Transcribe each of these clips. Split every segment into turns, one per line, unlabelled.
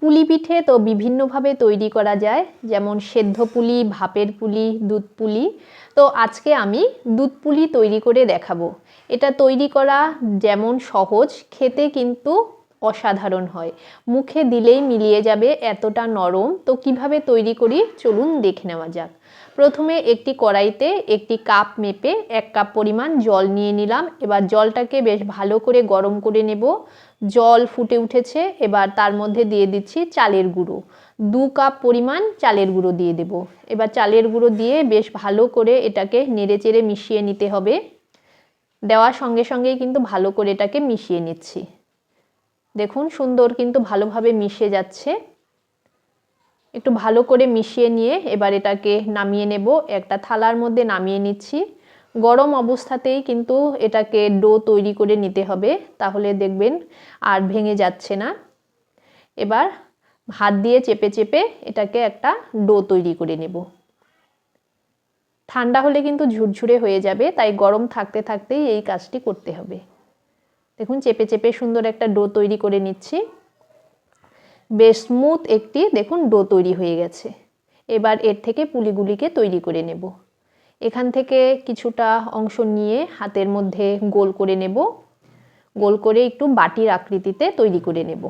পুলি পিঠে তো বিভিন্নভাবে তৈরি করা যায়, যেমন সেদ্ধ পুলি, ভাপের পুলি, দুধ পুলি। তো আজকে আমি দুধ পুলি তৈরি করে দেখাবো। এটা তৈরি করা যেমন সহজ, খেতে কিন্তু অসাধারণ হয়। মুখে দিলেই মিলিয়ে যাবে, এতটা নরম। তো কিভাবে তৈরি করি চলুন দেখে নেওয়া যাক। প্রথমে একটি কড়াইতে একটি কাপ মেপে 1 কাপ পরিমাণ জল নিয়ে নিলাম। এবার জলটাকে বেশ ভালো করে গরম করে নেব। জল ফুটে উঠেছে, এবার তার মধ্যে দিয়ে দিচ্ছি চালের গুঁড়ো। 2 কাপ পরিমাণ চালের গুঁড়ো দিয়ে দেব। এবার চালের গুঁড়ো দিয়ে বেশ ভালো করে এটাকে নেড়েচেড়ে মিশিয়ে নিতে হবে। দেওয়ার সঙ্গে সঙ্গেই কিন্তু ভালো করে এটাকে মিশিয়ে নিচ্ছি। দেখুন সুন্দর কিন্তু ভালোভাবে মিশে যাচ্ছে। একটু ভালো করে মিশিয়ে নিয়ে এবার এটাকে নামিয়ে নেব। একটা থালার মধ্যে নামিয়ে নিচ্ছি। গরম অবস্থাতেই কিন্তু এটাকে ডো তৈরি করে নিতে হবে, তাহলে দেখবেন আর ভেঙে যাচ্ছে না। এবার হাত দিয়ে চেপে চেপে এটাকে একটা ডো তৈরি করে নেব। ঠান্ডা হলে কিন্তু ঝুরঝুরে হয়ে যাবে, তাই গরম থাকতে থাকতেই এই কাজটি করতে হবে। দেখুন চেপে চেপে সুন্দর একটা ডো তৈরি করে নিচ্ছি। বেশ স্মুথ একটি দেখুন ডো তৈরি হয়ে গেছে। এবার এর থেকে পুলিগুলিকে তৈরি করে নেব। এখান থেকে কিছুটা অংশ নিয়ে হাতের মধ্যে গোল করে নেব। গোল করে একটু বাটির আকৃতিতে তৈরি করে নেব।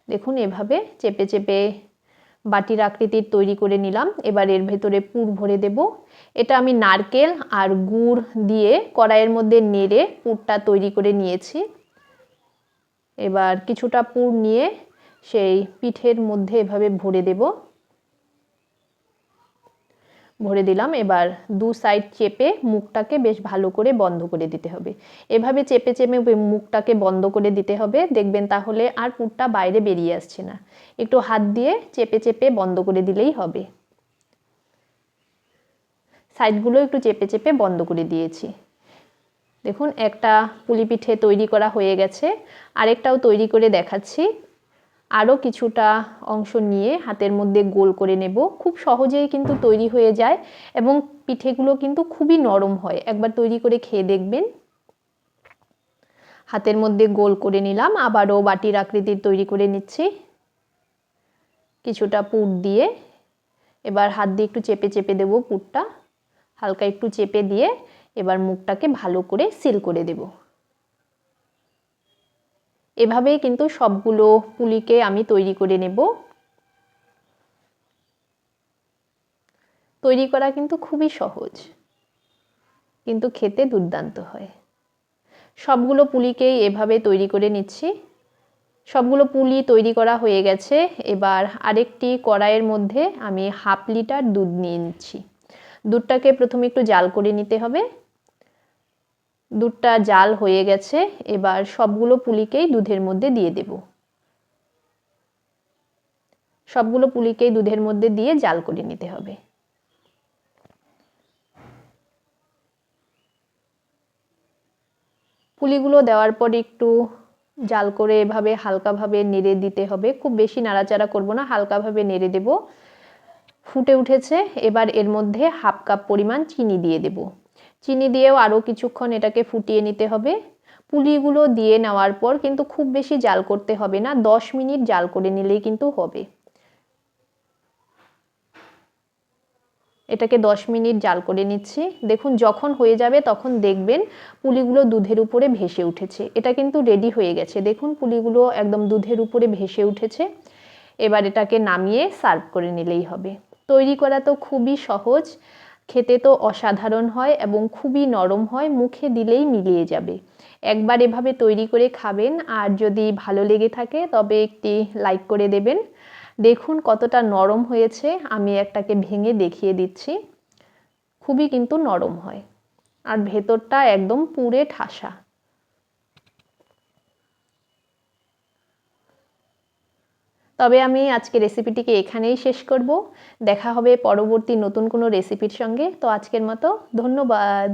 দেখুন এভাবে চেপে চেপে বাটির আকৃতির তৈরি করে নিলাম। এবার এর ভেতরে পুর ভরে দেব। এটা আমি নারকেল আর গুড় দিয়ে কড়াইয়ের মধ্যে নেড়ে পুরটা তৈরি করে নিয়েছি। এবার কিছুটা পুর নিয়ে সেই পিঠের মধ্যে এভাবে ভরে দেব। ভরে দিলাম। এবার 2 সাইড চেপে মুখটাকে বেশ ভালো করে বন্ধ করে দিতে হবে। এভাবে চেপে চেপে মুখটাকে বন্ধ করে দিতে হবে, দেখবেন তাহলে আর পুরটা বাইরে বেরিয়ে আসছে না। একটু হাত দিয়ে চেপে চেপে বন্ধ করে দিলেই হবে। সাইডগুলো একটু চেপে চেপে বন্ধ করে দিয়েছি। দেখুন একটা পুলি পিঠে তৈরি করা হয়ে গেছে। আরেকটাও তৈরি করে দেখাচ্ছি। আরও কিছুটা অংশ নিয়ে হাতের মধ্যে গোল করে নেব। খুব সহজেই কিন্তু তৈরি হয়ে যায় এবং পিঠেগুলো কিন্তু খুবই নরম হয়। একবার তৈরি করে খেয়ে দেখবেন। হাতের মধ্যে গোল করে নিলাম। আবারও বাটির আকৃতির তৈরি করে নিচ্ছি। কিছুটা পুর দিয়ে এবার হাত দিয়ে একটু চেপে চেপে দেব পুরটা। হালকা একটু চেপে দিয়ে এবার মুখটাকে ভালো করে সিল করে দেব। এভাবেই কিন্তু সবগুলো পুলিকে আমি তৈরি করে নেব। তৈরি করা কিন্তু খুবই সহজ, কিন্তু খেতে দুর্দান্ত হয়। সবগুলো পুলিকেই এভাবে তৈরি করে নিচ্ছি। সবগুলো পুলি তৈরি করা হয়ে গেছে। এবার আরেকটি কড়াইয়ের মধ্যে আমি 1/2 লিটার দুধ নিয়ে নিচ্ছি। দুধটাকে প্রথমে একটু জাল করে নিতে হবে। দুধটা জাল হয়ে গেছে। এবার সবগুলো পুলিকেই দুধের মধ্যে দিয়ে দেব। সবগুলো পুলিকেই দুধের মধ্যে দিয়ে জাল করে নিতে হবে। পুলিগুলো দেওয়ার পর একটু জাল করে এভাবে হালকাভাবে নেড়ে দিতে হবে। খুব বেশি নাড়াচাড়া করব না, হালকাভাবে নেড়ে দেব। ফুটে উঠেছে। এবার এর মধ্যে 1/2 কাপ পরিমাণ চিনি দিয়ে দেব। চিনি দিয়েও আরও কিছুক্ষণ এটাকে ফুটিয়ে নিতে হবে। পুলিগুলো দিয়ে নেওয়ার পর কিন্তু খুব বেশি জাল করতে হবে না, 10 মিনিট জাল করে নিলেই কিন্তু হবে। এটাকে 10 মিনিট জাল করে নিচ্ছি। দেখুন যখন হয়ে যাবে তখন দেখবেন পুলিগুলো দুধের উপরে ভেসে উঠেছে। এটা কিন্তু রেডি হয়ে গেছে। দেখুন পুলিগুলো একদম দুধের উপরে ভেসে উঠেছে। এবার এটাকে নামিয়ে সার্ভ করে নিলেই হবে। তৈরি করা তো খুবই সহজ, খেতে তো অসাধারণ হয় এবং খুবই নরম হয়, মুখে দিলেই মিলিয়ে যাবে। একবার এভাবে তৈরি করে খাবেন, আর যদি ভালো লেগে থাকে তবে একটি লাইক করে দেবেন। দেখুন কতটা নরম হয়েছে, আমি একটাকে ভেঙে দেখিয়ে দিচ্ছি। খুবই কিন্তু নরম হয় আর ভেতরটা একদম পুরে ঠাসা। তবে আমি আজকে রেসিপিটিকে এখানেই শেষ করব। দেখা হবে পরবর্তী নতুন কোনো রেসিপির সঙ্গে। তো আজকের মতো ধন্যবাদ।